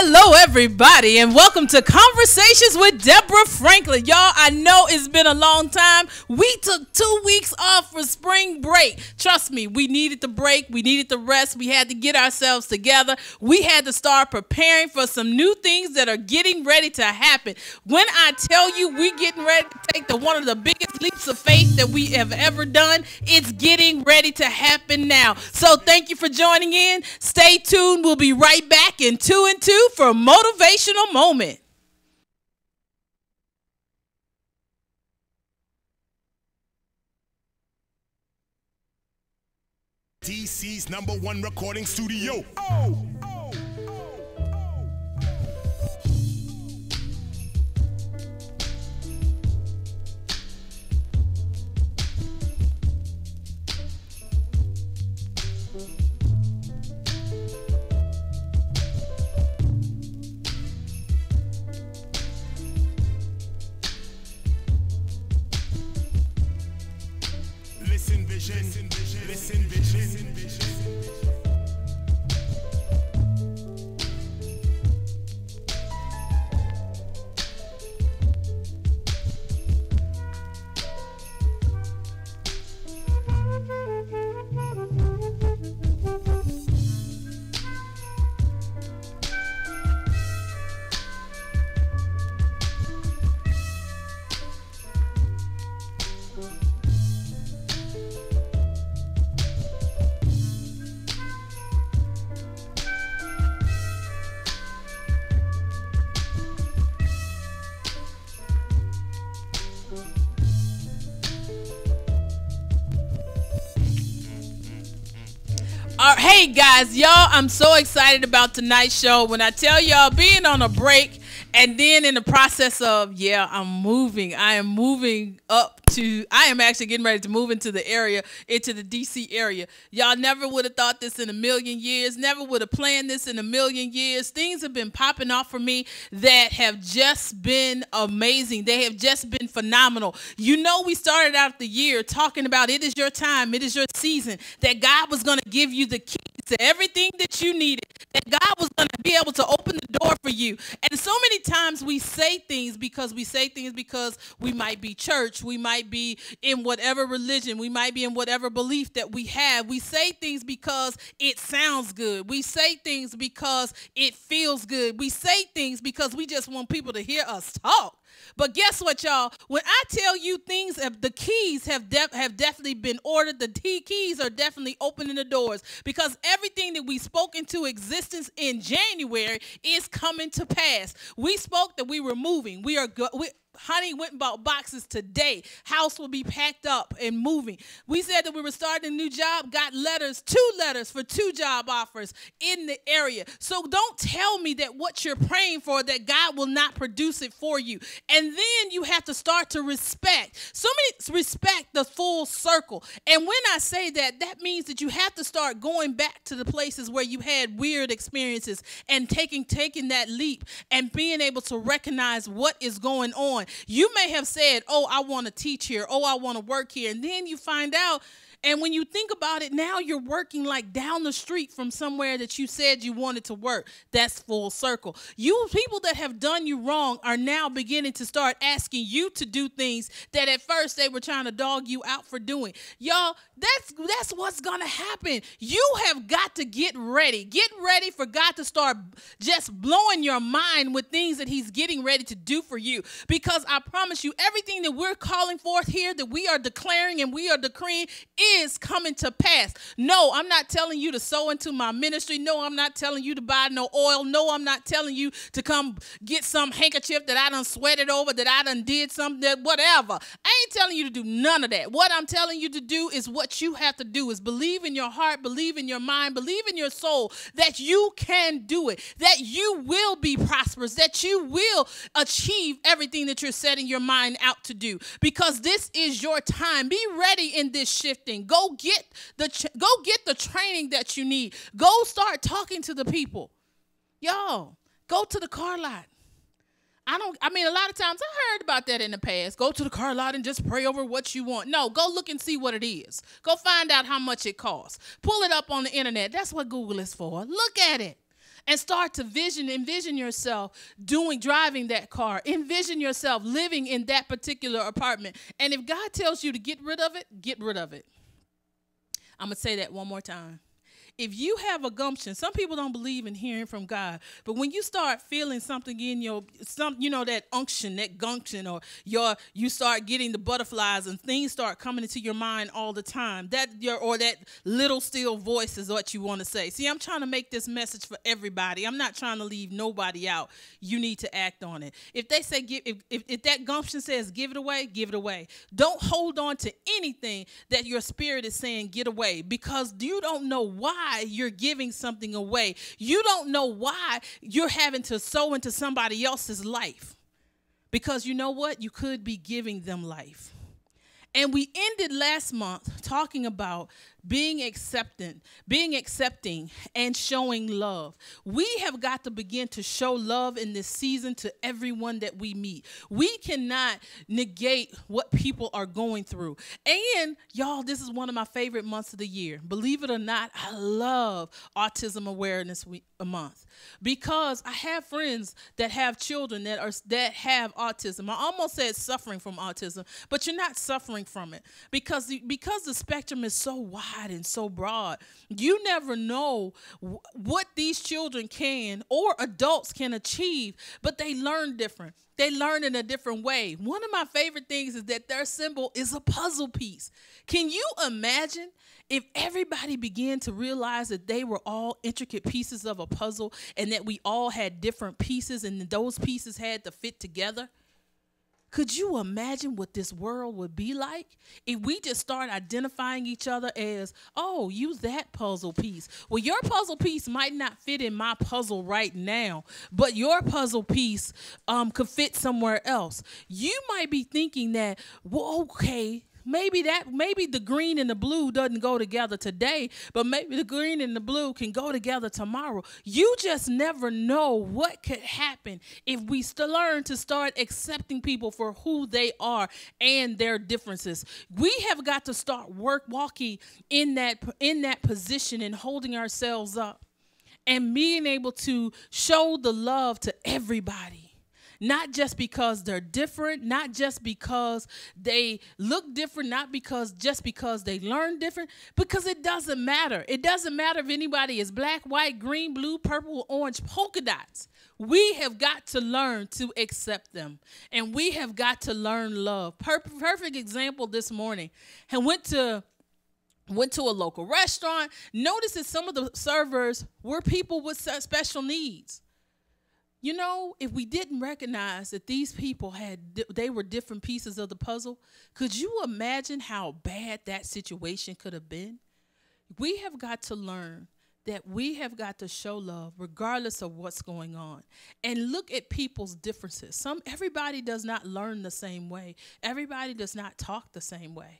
Hello, everybody, and welcome to Conversations with Deborah Franklin. Y'all, I know it's been a long time. We took 2 weeks off for spring break. Trust me, we needed the break. We needed the rest. We had to get ourselves together. We had to start preparing for some new things that are getting ready to happen. When I tell you we getting ready to take one of the biggest leaps of faith that we have ever done, it's getting ready to happen now. So thank you for joining in. Stay tuned. We'll be right back in 2 and 2 for a motivational moment. DC's #1 recording studio. Oh. Listen vision. Hey guys, y'all, I'm so excited about tonight's show. When I tell y'all, being on a break and then in the process of, I'm moving. I am actually getting ready to move into the DC area. Y'all never would have thought this in a million years. Never would have planned this in a million years. Things have been popping off for me that have just been amazing. They have just been phenomenal. You know, we started out the year talking about it is your time, it is your season, that God was going to give you the keys to everything that you needed, that God was going to be able to open the door for you. And so many times we say things because we might be church, we might be in whatever religion, we might be in whatever belief that we have. We say things because it sounds good. We say things because it feels good. We say things because we just want people to hear us talk. But guess what, y'all? When I tell you things, the keys have definitely been ordered. The keys are definitely opening the doors, because everything that we spoke into existence in January is coming to pass. We spoke that we were moving. Honey went and bought boxes today. House will be packed up and moving. We said that we were starting a new job, got two letters for 2 job offers in the area. So don't tell me that what you're praying for, that God will not produce it for you. And then you have to start to respect. Respect the full circle. And when I say that, that means that you have to start going back to the places where you had weird experiences and taking that leap and being able to recognize what is going on. You may have said, oh, I want to teach here. Oh, I want to work here. And then you find out, and when you think about it, now you're working like down the street from somewhere that you said you wanted to work. That's full circle. You people that have done you wrong are now beginning to start asking you to do things that at first they were trying to dog you out for doing. Y'all, that's what's going to happen. You have got to get ready. Get ready for God to start just blowing your mind with things that he's getting ready to do for you. Because I promise you, everything that we're calling forth here, that we are declaring and we are decreeing, is coming to pass. No, I'm not telling you to sow into my ministry. No, I'm not telling you to buy no oil. No, I'm not telling you to come get some handkerchief that I done sweated over, that I done did something, that whatever. I ain't telling you to do none of that. What I'm telling you to do is what you have to do, is believe in your heart, believe in your mind, believe in your soul that you can do it, that you will be prosperous, that you will achieve everything that you're setting your mind out to do, because this is your time. Be ready in this shifting. Go get the training that you need. Go start talking to the people. Y'all, go to the car lot. I mean, a lot of times I heard about that in the past. Go to the car lot and just pray over what you want. No, go look and see what it is. Go find out how much it costs. Pull it up on the internet. That's what Google is for. Look at it. And start to envision yourself driving that car. Envision yourself living in that particular apartment. And if God tells you to get rid of it, get rid of it. I'm going to say that one more time. If you have a gumption, some people don't believe in hearing from God, but when you start feeling something in that unction, that gumption, or you start getting the butterflies and things start coming into your mind all the time, that little still voice is what you want to say. See, I'm trying to make this message for everybody. I'm not trying to leave nobody out. You need to act on it. If they say if that gumption says give it away, give it away. Don't hold on to anything that your spirit is saying get away, because you don't know why you're giving something away. You don't know why you're having to sow into somebody else's life, because you know what? You could be giving them life. And we ended last month talking about being accepting, and showing love. We have got to begin to show love in this season to everyone that we meet. We cannot negate what people are going through. And y'all, this is one of my favorite months of the year. Believe it or not, I love Autism Awareness Month, because I have friends that have children that have autism. I almost said suffering from autism, but you're not suffering from it, because the spectrum is so wide and so broad. You never know what these children can or adults can achieve, but they learn different. They learn in a different way. One of my favorite things is that their symbol is a puzzle piece. Can you imagine if everybody began to realize that they were all intricate pieces of a puzzle, and that we all had different pieces and those pieces had to fit together? Could you imagine what this world would be like if we just start identifying each other as, oh, use that puzzle piece? Well, your puzzle piece might not fit in my puzzle right now, but your puzzle piece could fit somewhere else. You might be thinking that, well, okay, maybe the green and the blue doesn't go together today, but maybe the green and the blue can go together tomorrow. You just never know what could happen if we learn to start accepting people for who they are and their differences. We have got to start walking in that position and holding ourselves up and being able to show the love to everybody. Not just because they're different, not just because they look different, not just because they learn different, because it doesn't matter. It doesn't matter if anybody is black, white, green, blue, purple, orange, polka dots. We have got to learn to accept them, and we have got to learn love. Perfect example this morning. I went to a local restaurant. Noticed that some of the servers were people with special needs. You know, if we didn't recognize that these people they were different pieces of the puzzle, could you imagine how bad that situation could have been? We have got to learn that we have got to show love regardless of what's going on, and look at people's differences. Everybody does not learn the same way. Everybody does not talk the same way.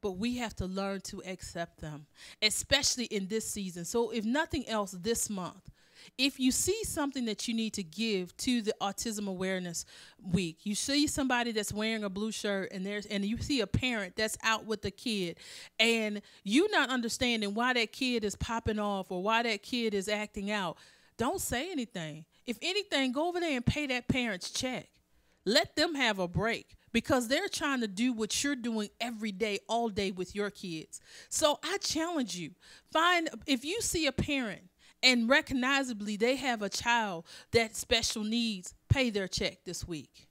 But we have to learn to accept them, especially in this season. So if nothing else this month, if you see something that you need to give to the Autism Awareness Week, you see somebody that's wearing a blue shirt and you see a parent that's out with a kid, and you not understanding why that kid is popping off or why that kid is acting out, don't say anything. If anything, go over there and pay that parent's check. Let them have a break, because they're trying to do what you're doing every day, all day with your kids. So I challenge you, if you see a parent and recognizably they have a child that special needs, pay their check this week.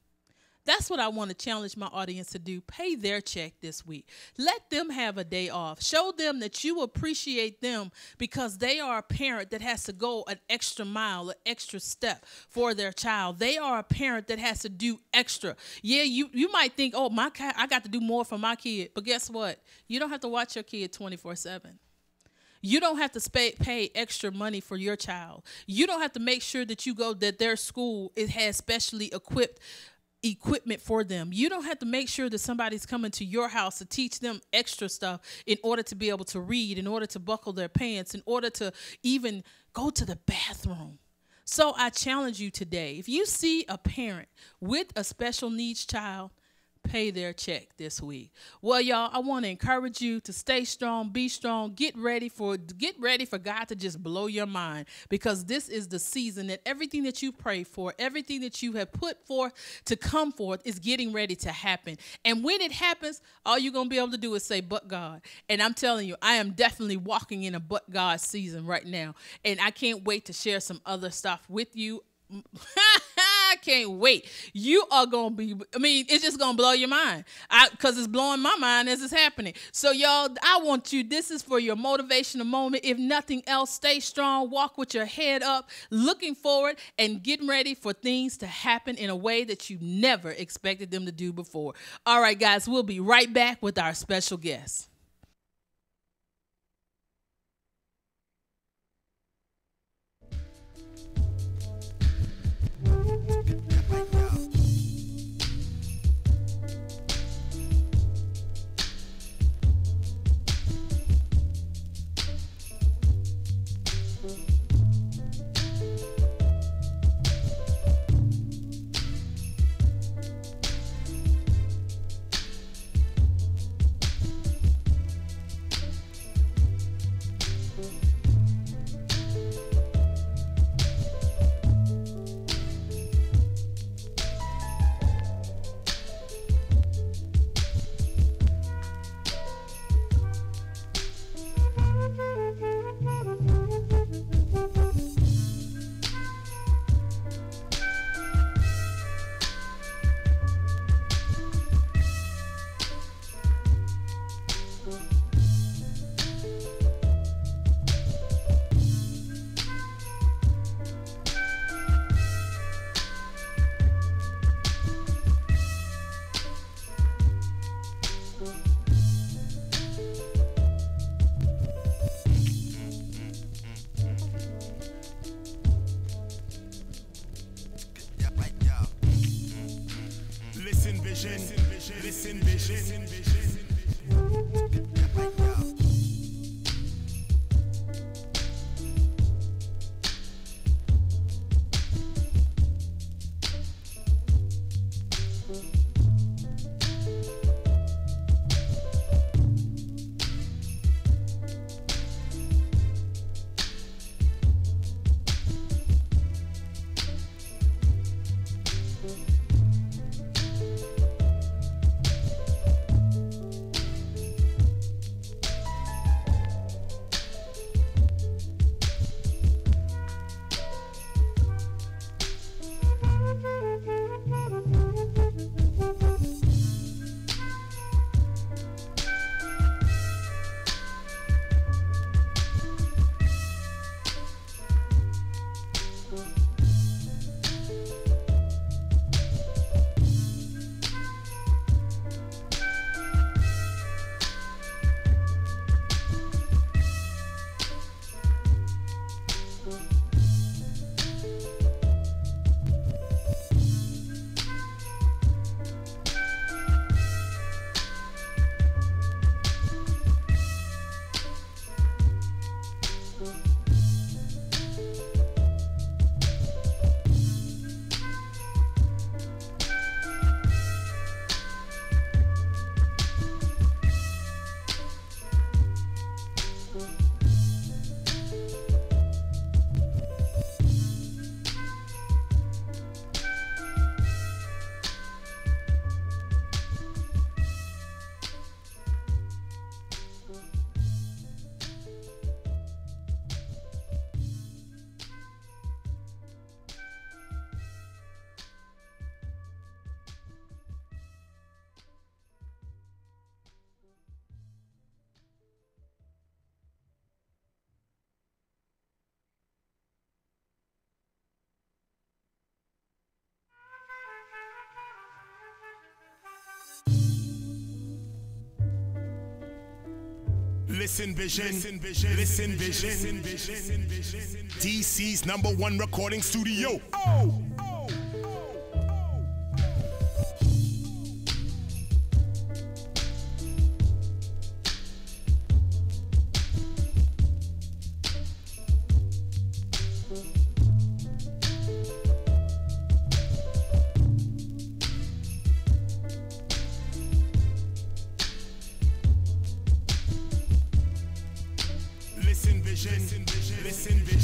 That's what I want to challenge my audience to do. Pay their check this week. Let them have a day off. Show them that you appreciate them because they are a parent that has to go an extra mile, an extra step for their child. They are a parent that has to do extra. Yeah, you might think, oh, I got to do more for my kid. But guess what? You don't have to watch your kid 24/7. You don't have to pay extra money for your child. You don't have to make sure that their school has specially equipment for them. You don't have to make sure that somebody's coming to your house to teach them extra stuff in order to be able to read, in order to buckle their pants, in order to even go to the bathroom. So I challenge you today, if you see a parent with a special needs child, pay their check this week. Well, y'all, I want to encourage you to stay strong, be strong, get ready for God to just blow your mind, because this is the season that everything that you pray for, everything that you have put forth to come forth is getting ready to happen. And when it happens, all you're going to be able to do is say, but God. And I'm telling you, I am definitely walking in a but God season right now. And I can't wait to share some other stuff with you. I can't wait. You are going to be, it's just going to blow your mind, because it's blowing my mind as it's happening. So, y'all, I want you, this is for your motivational moment. If nothing else, stay strong, walk with your head up, looking forward, and getting ready for things to happen in a way that you never expected them to do before. All right, guys, we'll be right back with our special guest. Listen, vision. Listen, vision. DC's #1 recording studio. Oh! listen vision.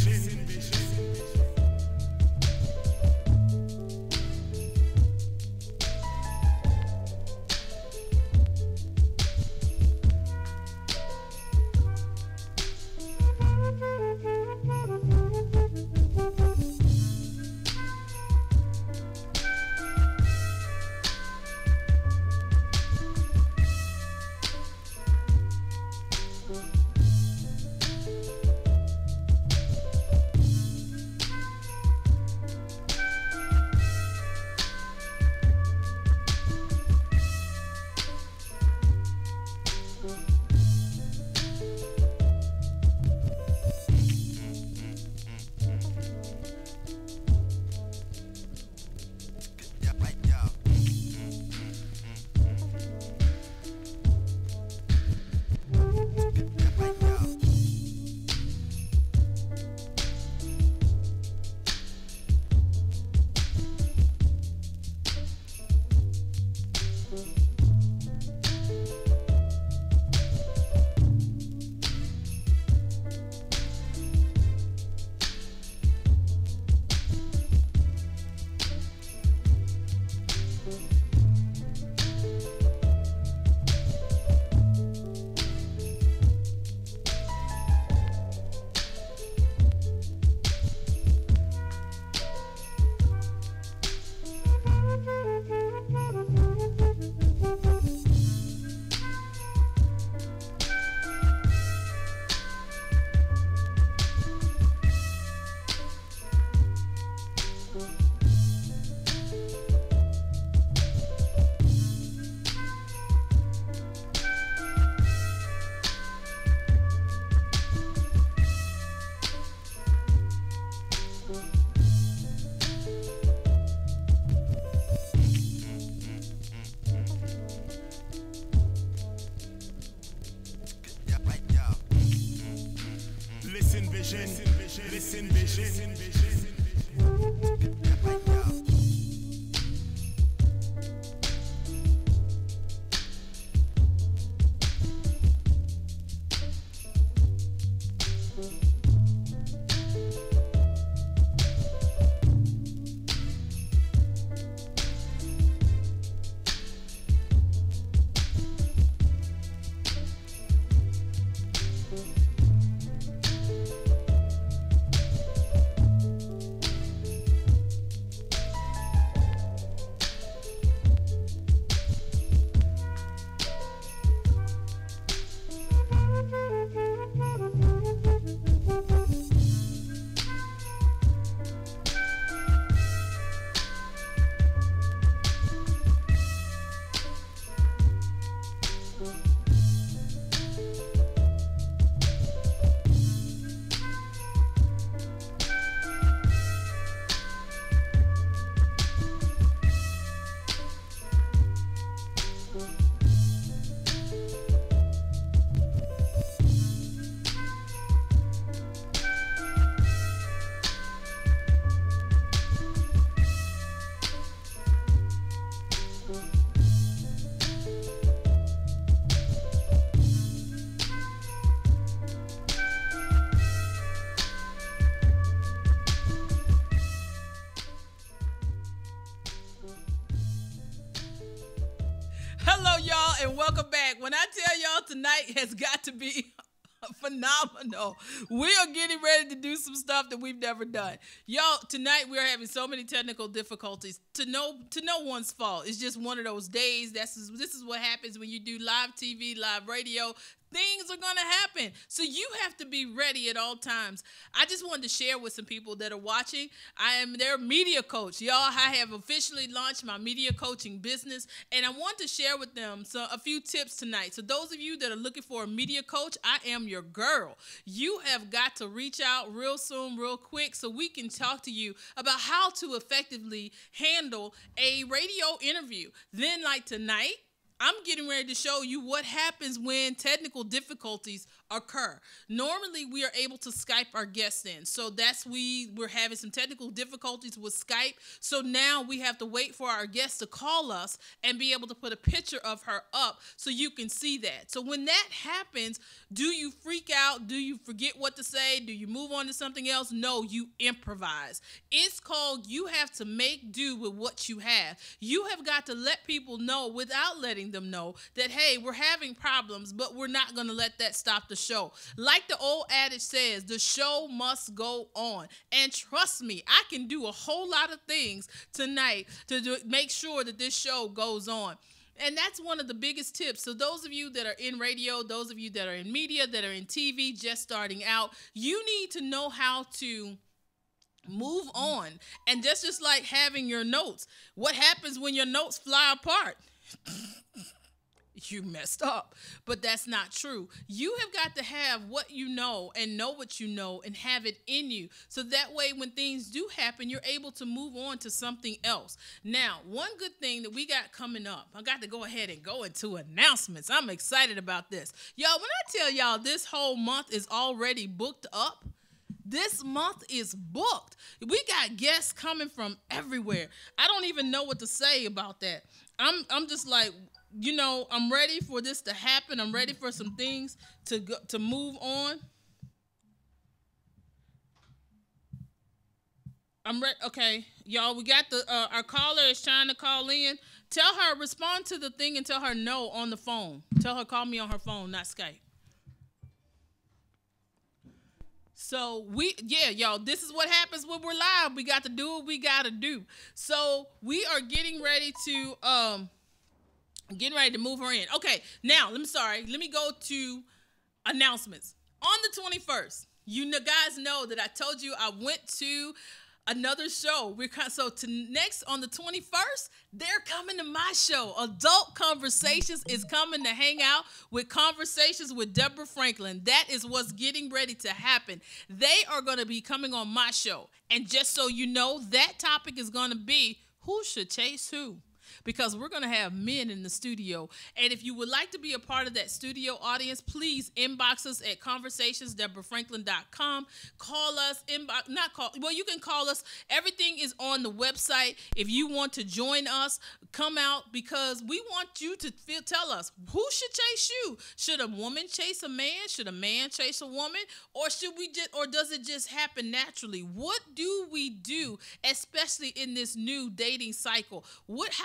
Listen vision, listen vision. Hello, y'all, and welcome back. When I tell y'all tonight has got to be phenomenal, we are getting ready to do some stuff that we've never done. Y'all, tonight we are having so many technical difficulties to no one's fault. It's just one of those days. This is what happens when you do live TV, live radio. Things are going to happen. So you have to be ready at all times. I just wanted to share with some people that are watching. I am their media coach. Y'all, I have officially launched my media coaching business, and I want to share with them a few tips tonight. So those of you that are looking for a media coach, I am your girl. You have got to reach out real soon, real quick, so we can talk to you about how to effectively handle a radio interview. Then, like tonight, I'm getting ready to show you what happens when technical difficulties occur. Normally, we are able to Skype our guests in. So we're having some technical difficulties with Skype. So now we have to wait for our guest to call us and be able to put a picture of her up so you can see that. So when that happens, do you freak out? Do you forget what to say? Do you move on to something else? No, you improvise. It's called you have to make do with what you have. You have got to let people know without letting them know that, hey, we're having problems, but we're not going to let that stop the show. Like the old adage says, the show must go on. And trust me, I can do a whole lot of things tonight to make sure that this show goes on. And that's one of the biggest tips. So those of you that are in radio, those of you that are in media, that are in TV, just starting out, you need to know how to move on. And that's just like having your notes. What happens when your notes fly apart? You messed up. But that's not true. You have got to have what you know and know what you know and have it in you. So that way when things do happen, you're able to move on to something else. Now, one good thing that we got coming up, I got to go ahead and go into announcements. I'm excited about this. Y'all, when I tell y'all this whole month is already booked up, this month is booked. We got guests coming from everywhere. I don't even know what to say about that. I'm just like, you know, I'm ready for this to happen. I'm ready for some things to move on. I'm ready. Okay, y'all, we got our caller is trying to call in. Tell her, respond to the thing and tell her no on the phone. Tell her call me on her phone, not Skype. So y'all, this is what happens when we're live. We got to do what we got to do. So we are getting ready to move her in. Okay, now, let me go to announcements. On the 21st, you guys know that I told you I went to another show. Next on the 21st, they're coming to my show. Adult Conversations is coming to hang out with Conversations with Deborah Franklin. That is what's getting ready to happen. They are going to be coming on my show. And just so you know, that topic is going to be who should chase who. Because we're going to have men in the studio. And if you would like to be a part of that studio audience, please inbox us at conversationsdeborahfranklin.com. Call us, you can call us. Everything is on the website. If you want to join us, come out, because we want you to tell us who should chase you. Should a woman chase a man? Should a man chase a woman? Or does it just happen naturally? What do we do, especially in this new dating cycle?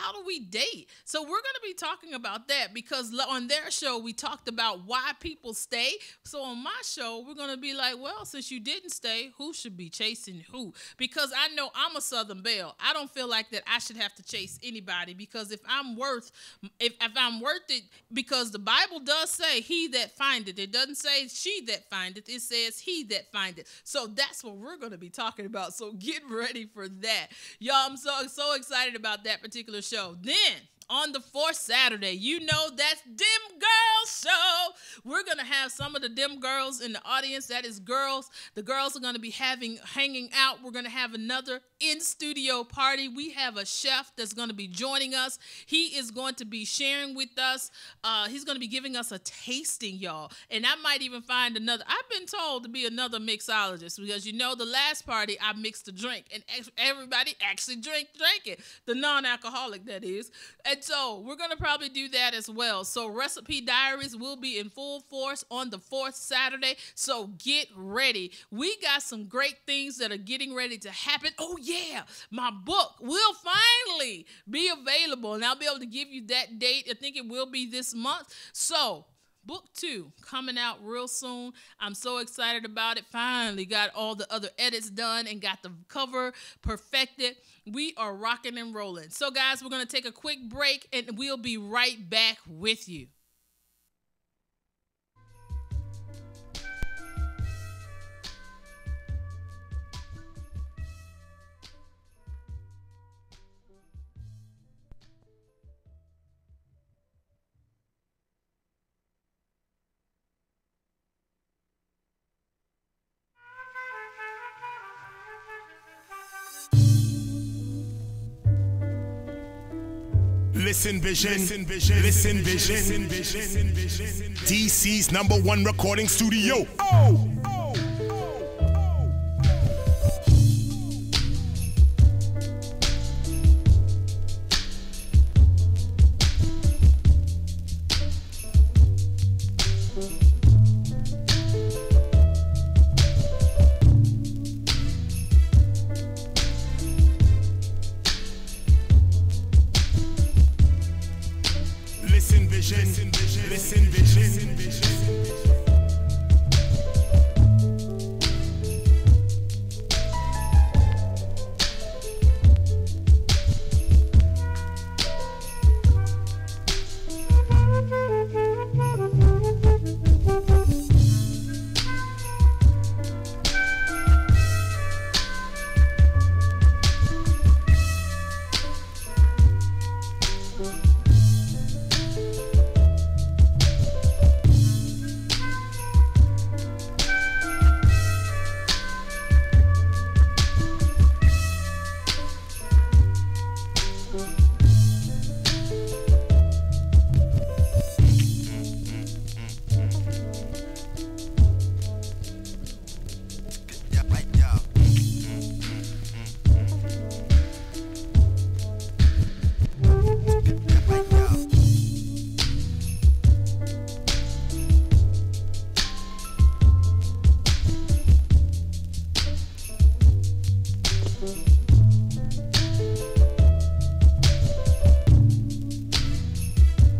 How do we date? So we're going to be talking about that, because on their show, we talked about why people stay. So on my show, we're going to be like, well, since you didn't stay, who should be chasing who? Because I know I'm a Southern Belle. I don't feel like that I should have to chase anybody, because if I'm worth it, because the Bible does say he that findeth. It doesn't say she that findeth. It says he that findeth. So that's what we're going to be talking about. So get ready for that. Y'all, I'm so excited about that particular show. Then on the fourth Saturday, you know that's Dem Girls Show. We're going to have some of the Dem Girls in the audience. That is girls. The girls are going to be hanging out. We're going to have another in-studio party. We have a chef that's going to be joining us. He is going to be sharing with us. He's going to be giving us a tasting, y'all. And I might even find another. I've been told to be another mixologist, because you know the last party I mixed a drink and everybody actually drank it. The non-alcoholic, that is. And so we're going to probably do that as well. So Recipe Diaries will be in full force on the fourth Saturday. So get ready. We got some great things that are getting ready to happen. Oh yeah, my book will finally be available, and I'll be able to give you that date. I think it will be this month. So Book 2 coming out real soon. I'm so excited about it. Finally got all the other edits done and got the cover perfected. We are rocking and rolling. So guys, we're going to take a quick break and we'll be right back with you. Listen vision, listen vision, listen vision, listen vision. DC's #1 recording studio. Oh, oh, listen vision, listen vision, listen vision.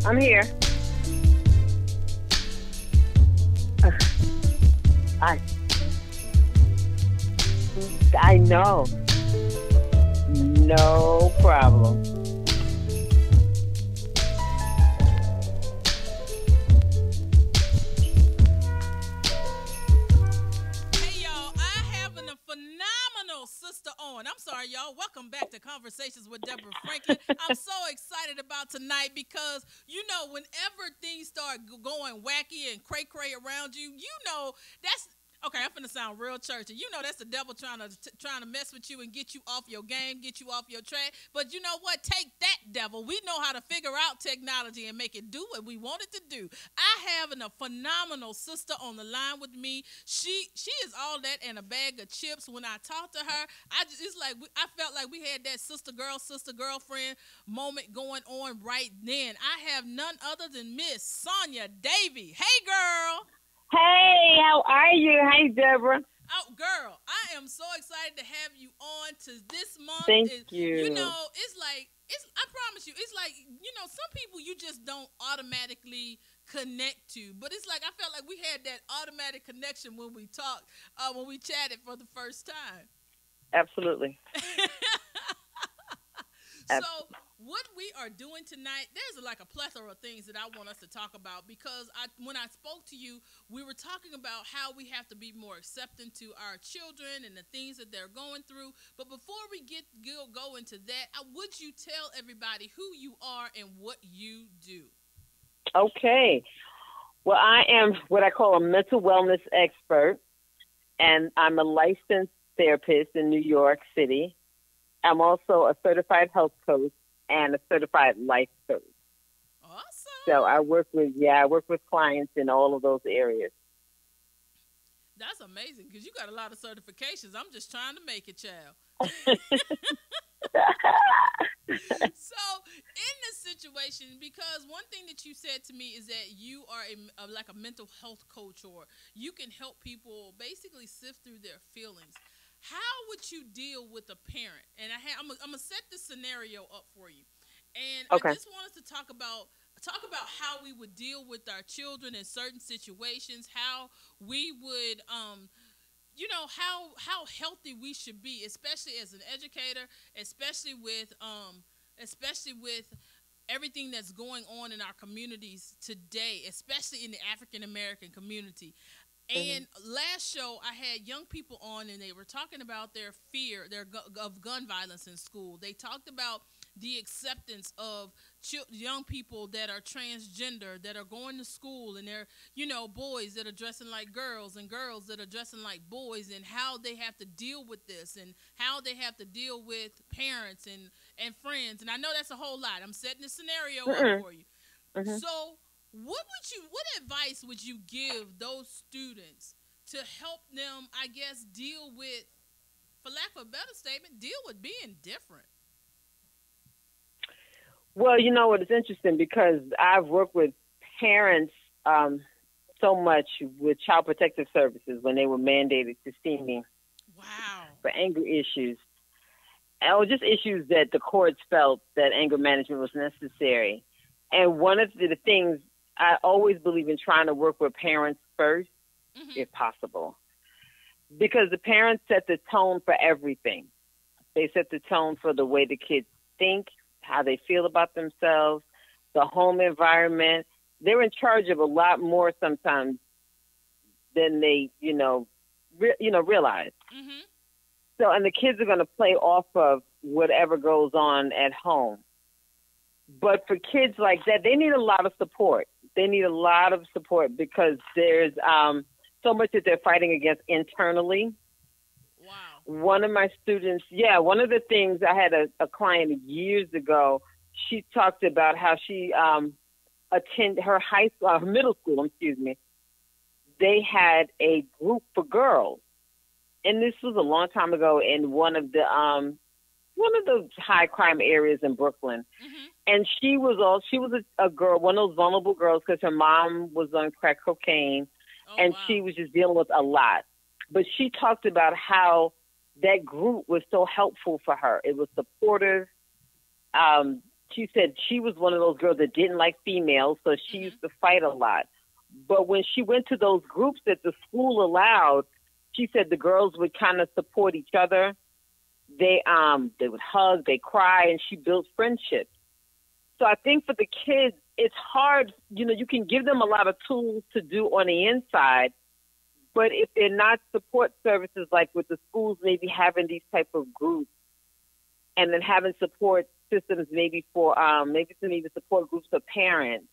I'm here. I know. No problem. Hey y'all, I having a phenomenal sister on. I'm sorry, y'all. Welcome back to Conversations with Deborah Franklin. I'm so excited about tonight because you know, whenever things start going wacky and cray cray around you, you know that's okay. I'm finna sound real churchy. You know that's the devil trying to mess with you and get you off your game, get you off your track. But you know what? Take that, devil. We know how to figure out technology and make it do what we want it to do. I have a phenomenal sister on the line with me. She is all that and a bag of chips. When I talk to her, I felt like we had that sister girlfriend moment going on right then. I have none other than Miss Sonia Davy. Hey, girl. Hey, how are you? Hey, Deborah. Oh, girl, I am so excited to have you on to this month. Thank you. You know, I promise you, it's like, you know, some people you just don't automatically connect to. But it's like, I felt like we had that automatic connection when we talked, when we chatted for the first time. Absolutely. So what we are doing tonight, there's like a plethora of things that I want us to talk about because when I spoke to you, we were talking about how we have to be more accepting to our children and the things that they're going through. But before we go into that, would you tell everybody who you are and what you do? Okay. Well, I am what I call a mental wellness expert, and I'm a licensed therapist in New York City. I'm also a certified health coach and a certified life coach. Awesome. So I work with clients in all of those areas. That's amazing because you got a lot of certifications. I'm just trying to make it, child. So in this situation, because one thing that you said to me is that you are like a mental health coach, or you can help people basically sift through their feelings. How would you deal with a parent? And I'm gonna set the scenario up for you. And okay. I just want us to talk about how we would deal with our children in certain situations, how we would you know, how healthy we should be, especially as an educator, especially with everything that's going on in our communities today, especially in the African American community. And last show, I had young people on, and they were talking about their fear of gun violence in school. They talked about the acceptance of young people that are transgender, that are going to school, and they're, boys that are dressing like girls and girls that are dressing like boys, and how they have to deal with this, and how they have to deal with parents and friends. And I know that's a whole lot. I'm setting the scenario up for you. So what advice would you give those students to help them, I guess, deal with, for lack of a better statement, deal with being different? Well, you know what? It's interesting because I've worked with parents so much with Child Protective Services when they were mandated to see me. Wow. For anger issues. Or just issues that the courts felt that anger management was necessary. And one of the things, I always believe in trying to work with parents first, if possible. Because the parents set the tone for everything. They set the tone for the way the kids think, how they feel about themselves, the home environment. They're in charge of a lot more sometimes than they, realize. So, and the kids are going to play off of whatever goes on at home. But for kids like that, they need a lot of support. They need a lot of support because there's so much that they're fighting against internally. Wow. One of my students, one of the things, I had a client years ago, she talked about how she attended her middle school, they had a group for girls. And this was a long time ago in one of the high crime areas in Brooklyn. And she was a girl, one of those vulnerable girls, because her mom was on crack cocaine, and she was just dealing with a lot. But she talked about how that group was so helpful for her. It was supportive. She said she was one of those girls that didn't like females, so she used to fight a lot. But when she went to those groups that the school allowed, she said the girls would kind of support each other. They would hug, they cry, and she built friendships. So I think for the kids, it's hard. You can give them a lot of tools to do on the inside, but if they're not support services, like with the schools maybe having these type of groups, and then having support systems maybe for maybe some even support groups for parents,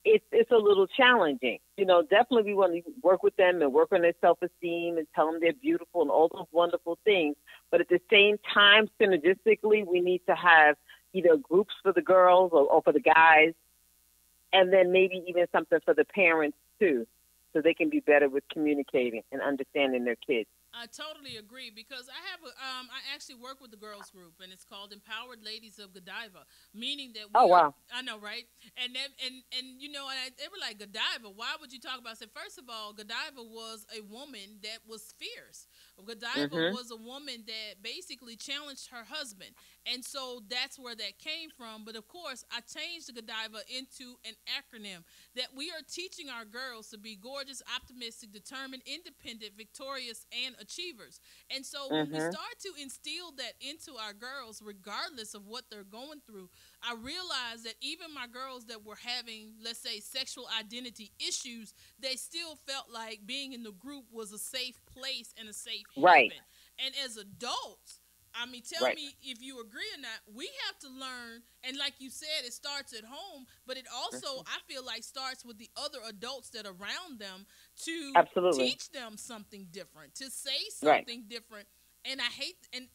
it's a little challenging. Definitely we want to work with them and work on their self-esteem and tell them they're beautiful and all those wonderful things. But at the same time, synergistically, we need to have either groups for the girls or for the guys, and then maybe even something for the parents too, so they can be better with communicating and understanding their kids. I totally agree, because I have I actually work with the girls group, and it's called Empowered Ladies of Godiva, meaning that I know, right? And they were like, Godiva, why would you talk about it? I said, first of all, Godiva was a woman that was fierce. Godiva was a woman that basically challenged her husband, and so that's where that came from. But of course, I changed the Godiva into an acronym that we are teaching our girls to be gorgeous, optimistic, determined, independent, victorious, and achievers. And so when we start to instill that into our girls, regardless of what they're going through, I realized that even my girls that were having, let's say, sexual identity issues, they still felt like being in the group was a safe place and a safe haven. And as adults, tell me if you agree or not, we have to learn, and like you said, it starts at home, but it also, I feel like, starts with the other adults that are around them to teach them something different, to say something different. And I hate, and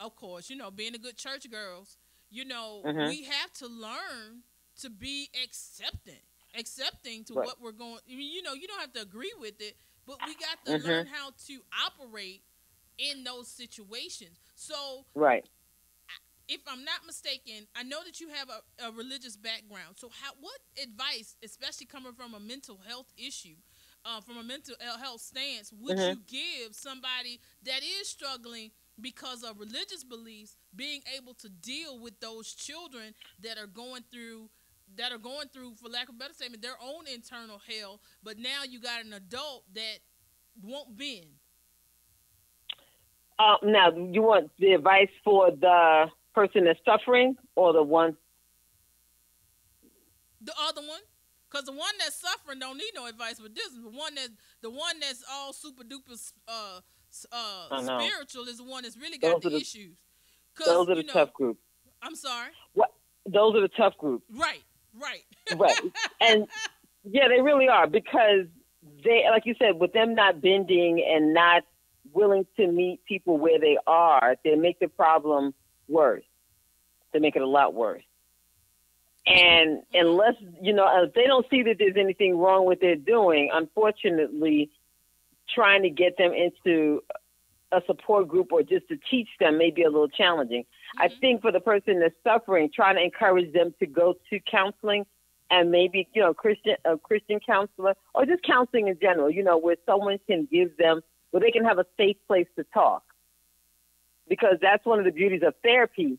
of course, being a good church girls, we have to learn to be accepting to what we're going, you don't have to agree with it, but we got to learn how to operate in those situations. So, if I'm not mistaken, I know that you have a religious background. So, what advice, especially coming from a mental health issue, from a mental health stance, would you give somebody that is struggling because of religious beliefs, being able to deal with those children that are going through, for lack of a better statement, their own internal hell, but now you got an adult that won't bend? Now, you want the advice for the person that's suffering, or the one? The other one, because the one that's suffering don't need no advice. But this is the one that's all super duper spiritual is the one that's really got the issues. Those are the tough groups. I'm sorry. What? Those are the tough groups. Right, right. Right. And yeah, they really are, because they, like you said, with them not bending and not willing to meet people where they are, they make the problem worse. They make it a lot worse. And unless, if they don't see that there's anything wrong with what they're doing, unfortunately, trying to get them into a support group or just to teach them may be a little challenging. I think for the person that's suffering, trying to encourage them to go to counseling, and maybe, a Christian counselor, or just counseling in general, where someone can give them, where they can have a safe place to talk. Because that's one of the beauties of therapy,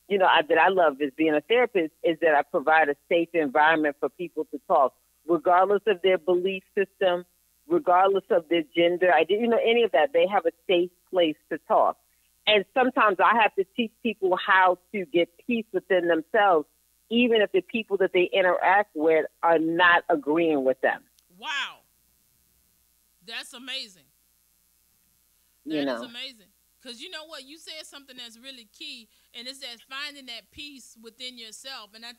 that I love as being a therapist, is that I provide a safe environment for people to talk, regardless of their belief system, regardless of their gender, any of that. They have a safe place to talk. And sometimes I have to teach people how to get peace within themselves, even if the people that they interact with are not agreeing with them. Wow. That's amazing. That is amazing. Because you know what? You said something that's really key, and it's that finding that peace within yourself. And I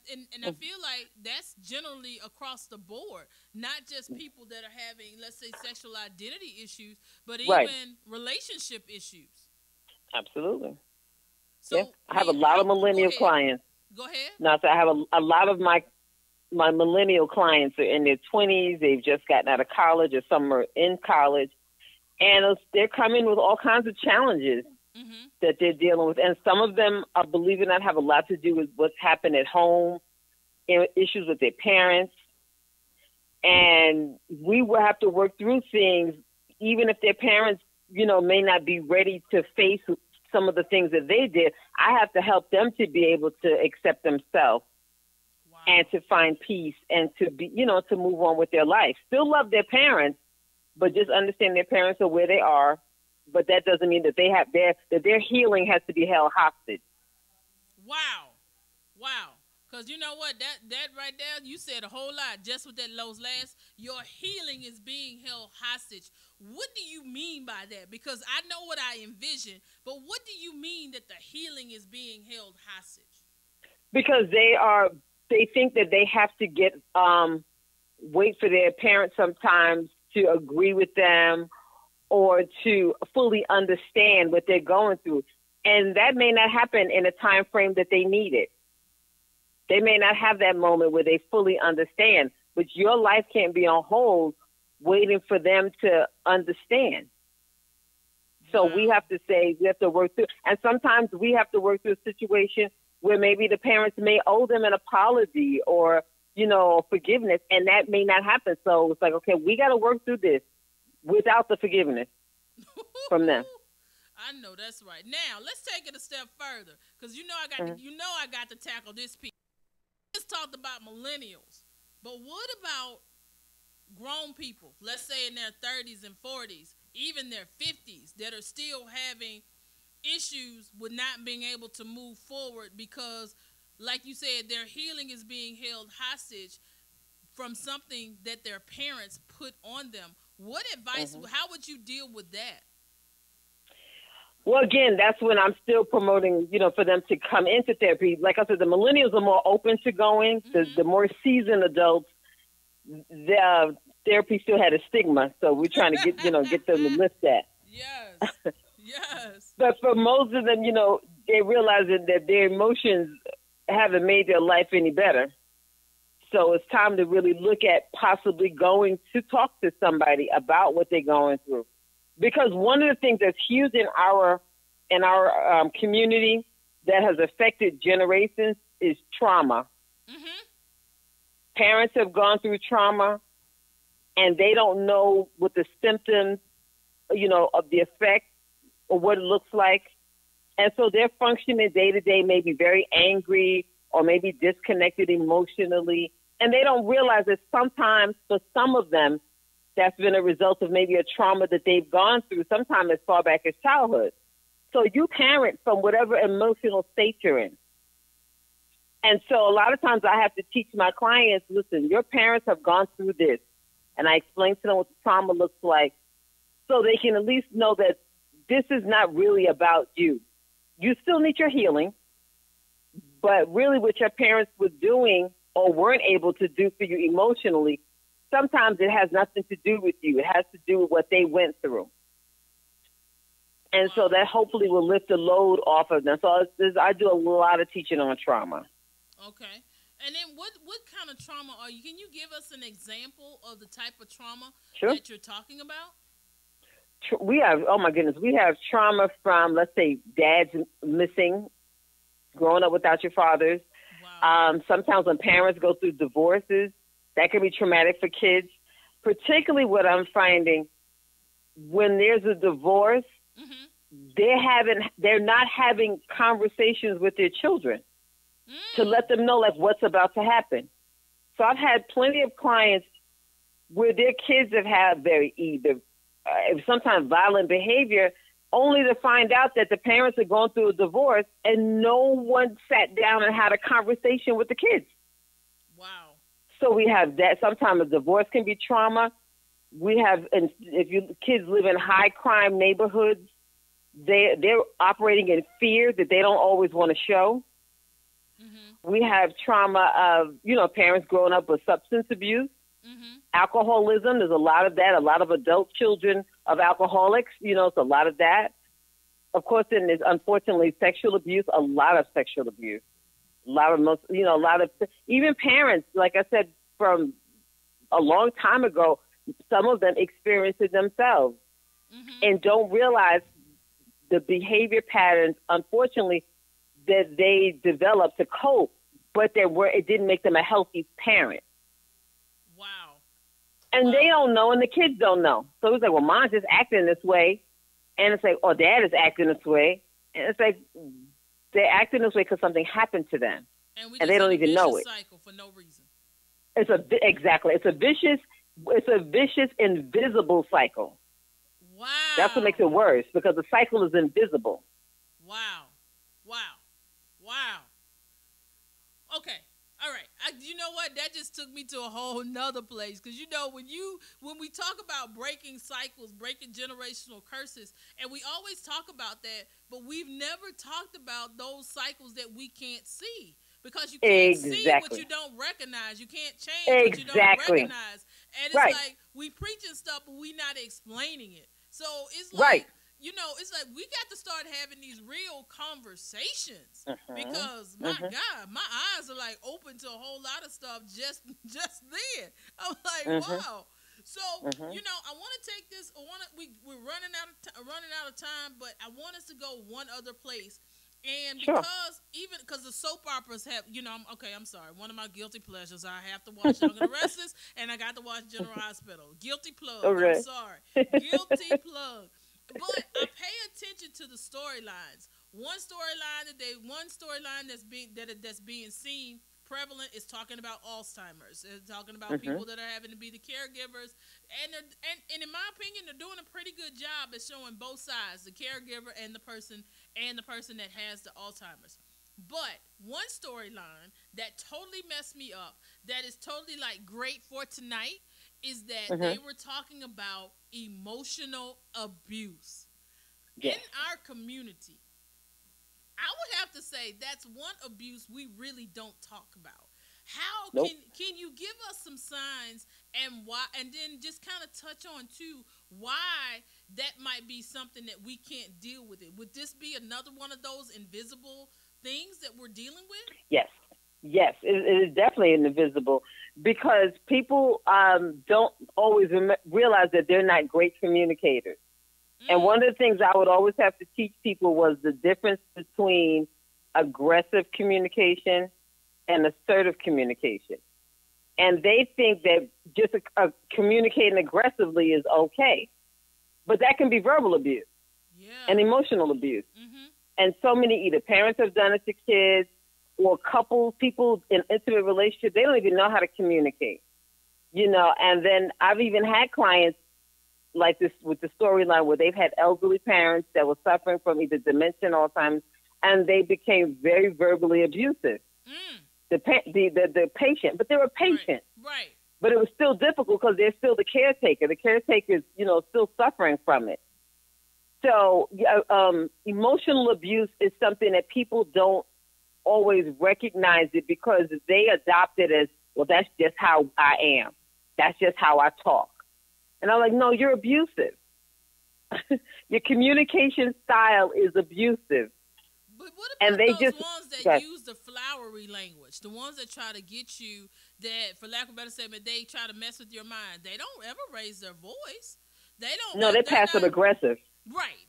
feel like that's generally across the board, not just people that are having, let's say, sexual identity issues, but even relationship issues. Absolutely. So yeah. I have a lot of millennial clients. Go ahead. No, so I have a lot of my millennial clients are in their 20s. They've just gotten out of college, or some are in college. And they're coming with all kinds of challenges that they're dealing with. And some of them, believe it or not, have a lot to do with what's happened at home, issues with their parents. And we will have to work through things, even if their parents, may not be ready to face some of the things that they did. I have to help them to be able to accept themselves and to find peace and to be, to move on with their life. Still love their parents, but just understand their parents are where they are. But that doesn't mean that that their healing has to be held hostage. Wow. Because you know what? That right there, you said a whole lot just with those last. Your healing is being held hostage. What do you mean by that? Because I know what I envision, but what do you mean that the healing is being held hostage? Because they think that they have to wait for their parents sometimes to agree with them or to fully understand what they're going through. And that may not happen in a time frame that they need it. They may not have that moment where they fully understand, but your life can't be on hold waiting for them to understand. So we have to work through, and sometimes we have to work through a situation where maybe the parents may owe them an apology or, forgiveness, and that may not happen. So it's like, okay, we got to work through this without the forgiveness from them. I know that's right. Now let's take it a step further, because I got to tackle this piece. Just talked about millennials, but what about grown people? Let's say in their 30s and 40s, even their 50s, that are still having issues with not being able to move forward because, like you said, their healing is being held hostage from something that their parents put on them. What advice, how would you deal with that? Well, again, that's when I'm still promoting, for them to come into therapy. Like I said, the millennials are more open to going. The more seasoned adults, the therapy still had a stigma. So we're trying to get them to lift that. Yes. Yes. But for most of them, they realize that their emotions haven't made their life any better. So it's time to really look at possibly going to talk to somebody about what they're going through. Because one of the things that's huge in our community that has affected generations is trauma. Parents have gone through trauma, and they don't know what the symptoms, of the effect or what it looks like. And so their functioning day to day may be very angry or maybe disconnected emotionally. And they don't realize that sometimes for some of them, that's been a result of maybe a trauma that they've gone through, sometimes as far back as childhood. So you parent from whatever emotional state you're in. And so a lot of times I have to teach my clients, listen, your parents have gone through this. And I explain to them what the trauma looks like so they can at least know that this is not really about you. You still need your healing, But really what your parents were doing or weren't able to do for you emotionally, sometimes it has nothing to do with you. It has to do with what they went through. And so that hopefully will lift the load off of them. So I do a lot of teaching on trauma. Okay. And then what kind of trauma are you? Can you give us an example of the type of trauma that you're talking about? We have, oh my goodness, we have trauma from, let's say, dads missing, growing up without your fathers. Wow. Sometimes when parents go through divorces, that can be traumatic for kids. Particularly what I'm finding, when there's a divorce, they're not having conversations with their children to let them know like what's about to happen. So I've had plenty of clients where their kids have had sometimes violent behavior, only to find out that the parents are going through a divorce and no one sat down and had a conversation with the kids. Wow. So we have that. Sometimes a divorce can be trauma. We have, and kids live in high crime neighborhoods, they're operating in fear that they don't always want to show. We have trauma of, parents growing up with substance abuse, alcoholism. There's a lot of that. A lot of adult children of alcoholics, it's a lot of that. Of course, then there's unfortunately sexual abuse, a lot of sexual abuse. A lot of even parents, like I said, from a long time ago, some of them experience it themselves and don't realize the behavior patterns, unfortunately, that they developed to cope, but it didn't make them a healthy parent. Wow. And they don't know, and the kids don't know. So it's like, well, mom's just acting this way, and it's like, oh, dad is acting this way, and it's like they're acting this way because something happened to them, and they don't even know it. Cycle for no reason. Exactly. It's a vicious, invisible cycle. Wow. That's what makes it worse, because the cycle is invisible. Wow. Okay. All right. You know what? That just took me to a whole nother place. Because, when we talk about breaking cycles, breaking generational curses, and we always talk about that, but we've never talked about those cycles that we can't see. Because you can't see what you don't recognize. You can't change what you don't recognize. And it's like we preaching stuff, but we not explaining it. So it's like, it's like we got to start having these real conversations because, my God, my eyes are like open to a whole lot of stuff just then. I'm like, wow. So, I want to take this. We're running out of time, but I want us to go one other place. And because the soap operas have, I'm sorry. One of my guilty pleasures, I have to watch Young and the Restless, and I got to watch General Hospital. Guilty plug. Okay. I'm sorry. Guilty plug. But I pay attention to the storylines. One storyline that's being seen prevalent is talking about Alzheimer's. It's talking about people that are having to be the caregivers, and in my opinion, they're doing a pretty good job at showing both sides, the caregiver and the person that has the Alzheimer's. But one storyline that totally messed me up, that is totally like great for tonight, is that they were talking about emotional abuse in our community. I would have to say that's one abuse we really don't talk about. How can you give us some signs and why, and then just kind of touch on too why that might be something that we can't deal with it? Would this be another one of those invisible things that we're dealing with? Yes, it is definitely invisible, because people don't always realize that they're not great communicators. And one of the things I would always have to teach people was the difference between aggressive communication and assertive communication. And they think that just communicating aggressively is okay. But that can be verbal abuse and emotional abuse. And so many either parents have done it to kids, or couples, people in intimate relationships, they don't even know how to communicate. And then I've even had clients like this with the storyline where they've had elderly parents that were suffering from either dementia or Alzheimer's, and they became very verbally abusive. The patient, but they were patient. Right. But it was still difficult because they're still the caretaker. The caretaker is, still suffering from it. So emotional abuse is something that people don't always recognize it because they adopt it as, well, that's just how I am. That's just how I talk. And I'm like, no, you're abusive. Your communication style is abusive. But what about those ones that yes. use the flowery language? The ones that try to get you that, for lack of a better statement, they try to mess with your mind. They don't ever raise their voice. They don't. No, they're passive aggressive. Right.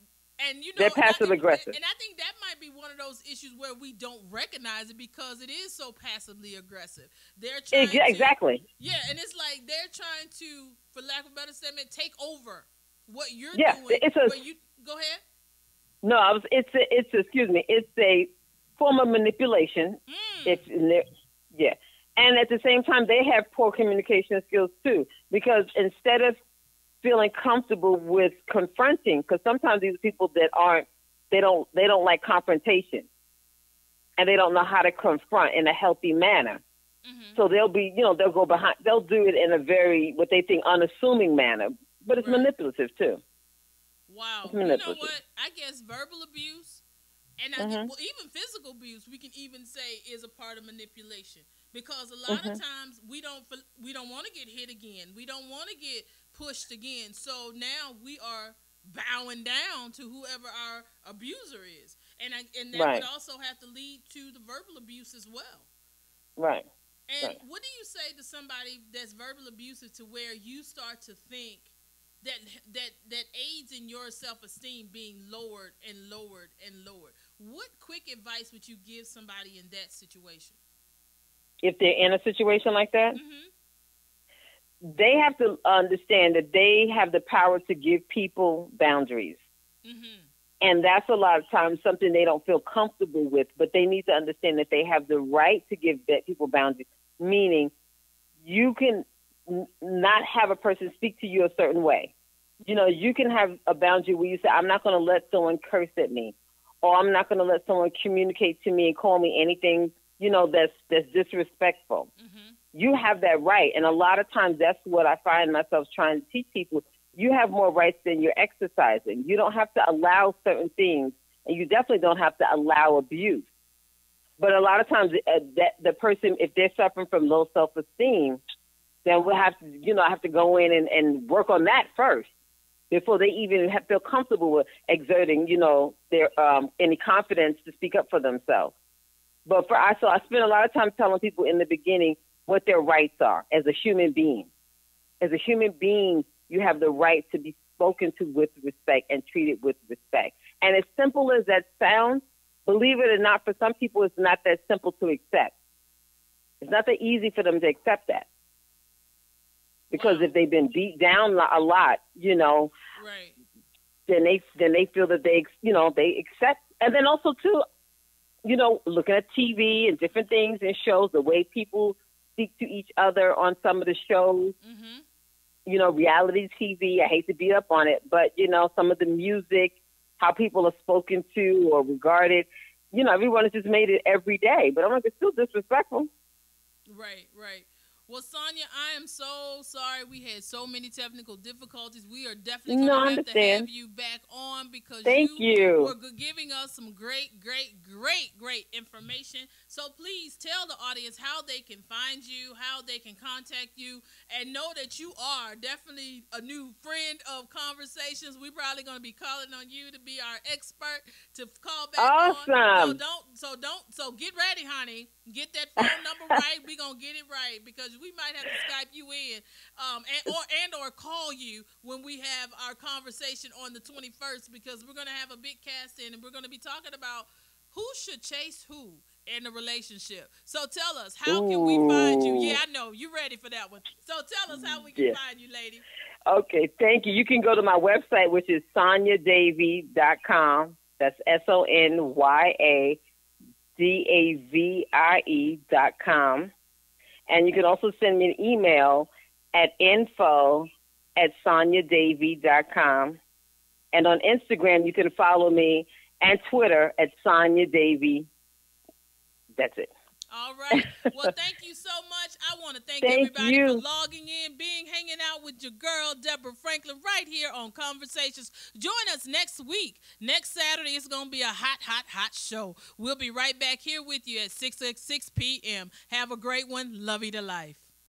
And you know, they're passive aggressive. And I think that might be one of those issues where we don't recognize it because it is so passively aggressive. They're trying exactly. Yeah, and it's like they're trying to, for lack of a better statement, take over what you're doing. Go ahead. No, it's a form of manipulation. Yeah. And at the same time, they have poor communication skills too, because instead of feeling comfortable with confronting, because sometimes these people that they don't like confrontation, and they don't know how to confront in a healthy manner. Mm-hmm. So they'll do it in a very, what they think, unassuming manner, but it's manipulative too. Wow. You know what? I guess verbal abuse and even physical abuse, we can even say, is a part of manipulation, because a lot of times we don't want to get hit again. We don't want to get pushed again. So now we are bowing down to whoever our abuser is. And that would also have to lead to the verbal abuse as well. Right. And what do you say to somebody that's verbal abusive to where you start to think that aids in your self-esteem being lowered and lowered and lowered? What quick advice would you give somebody in that situation? If they're in a situation like that? Mm-hmm. They have to understand that they have the power to give people boundaries. Mm-hmm. And that's a lot of times something they don't feel comfortable with, but they need to understand that they have the right to give people boundaries, meaning you can not have a person speak to you a certain way. You know, you can have a boundary where you say, I'm not going to let someone curse at me, or I'm not going to let someone communicate to me and call me anything, you know, that's disrespectful. Mm-hmm. You have that right. And a lot of times that's what I find myself trying to teach people. You have more rights than you're exercising. You don't have to allow certain things, and you definitely don't have to allow abuse. But a lot of times that the person, if they're suffering from low self-esteem, then we'll have to, you know, have to go in and work on that first before they even feel comfortable with exerting, you know, their any confidence to speak up for themselves. But so I spend a lot of time telling people in the beginning what their rights are as a human being. As a human being, you have the right to be spoken to with respect and treated with respect. And as simple as that sounds, believe it or not, for some people, it's not that simple to accept. It's not that easy for them to accept that. Because if they've been beat down a lot, you know, right, then they feel that they accept. And then also, too, you know, looking at TV and different things and shows, the way people speak to each other on some of the shows, mm-hmm. you know, reality TV, I hate to beat up on it, but, you know, some of the music, how people are spoken to or regarded, you know, everyone has just made it every day. But I'm like, it's still disrespectful. Right, right. Well, Sonia, I am so sorry we had so many technical difficulties. We are definitely going to have to have you back on because you were giving us some great information. So please tell the audience how they can find you, how they can contact you, and know that you are definitely a new friend of Conversations. We're probably going to be calling on you to be our expert to call back on. So get ready, honey. Get that phone number right. We're going to get it right because we might have to Skype you in or call you when we have our conversation on the 21st because we're going to have a big cast in and we're going to be talking about who should chase who in a relationship. So tell us, how can we find you? Yeah, I know. You're ready for that one. So tell us how we can find you, lady. Okay, thank you. You can go to my website, which is sonyadavie.com. That's SONYADAVIE.com. And you can also send me an email at info@sonyadavie.com. And on Instagram, you can follow me and Twitter at Sonya Davie. That's it. All right. Well, thank you so much. I want to thank everybody for logging in, hanging out with your girl, Deborah Franklin, right here on Conversations. Join us next week. Next Saturday, it's going to be a hot, hot, hot show. We'll be right back here with you at 6 p.m. Have a great one. Love you to life.